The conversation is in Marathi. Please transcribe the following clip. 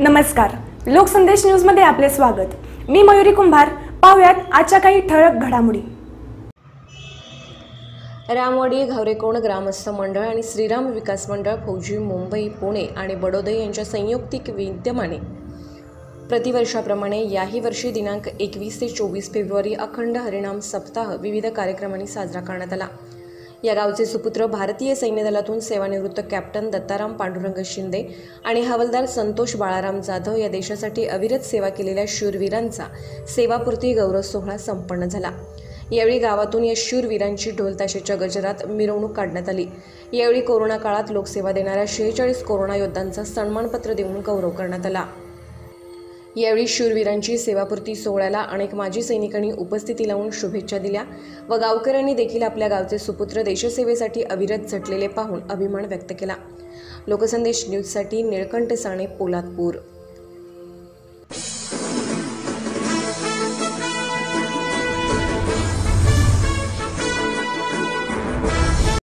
नमस्कार, लोकसंदेश न्यूजमध्ये आपले स्वागत। मी मयुरी कुंभार। पाहुयात आजच्या काही ठळक घडामोडी। रामवाडी घावरेकोण ग्रामस्थ मंडळ आणि श्रीराम विकास मंडळ फौजी मुंबई, पुणे आणि बडोदे यांच्या संयुक्तिक विद्यमाने प्रतिवर्षाप्रमाणे याही वर्षी दिनांक 21 ते 24 फेब्रुवारी अखंड हरिनाम सप्ताह विविध कार्यक्रमांनी साजरा करण्यात आला। या गावचे सुपुत्र भारतीय सैन्य दलातून सेवानिवृत्त कॅप्टन दत्ताराम पांडुरंग शिंदे आणि हवालदार संतोष बाळाराम जाधव या देशासाठी अविरत सेवा केलेल्या शूरवीरांचा सेवापूर्ती गौरव सोहळा संपन्न झाला। यावेळी गावातून या शूरवीरांची ढोलताशेच्या गजरात मिरवणूक काढण्यात आली। यावेळी कोरोना काळात लोकसेवा देणाऱ्या 46 कोरोना योद्धांचा सन्मानपत्र देऊन गौरव करण्यात आला। यावेळी शूरवीरांची सेवापूर्ती सोहळ्याला अनेक माजी सैनिकांनी उपस्थिती लावून शुभेच्छा दिल्या व गावकऱ्यांनी देखील आपल्या गावचे सुपुत्र देशसेवेसाठी अविरत झटलेले पाहून अभिमान व्यक्त केला। लोकसंदेश न्यूजसाठी निळकंठ साने, पोलादपूर।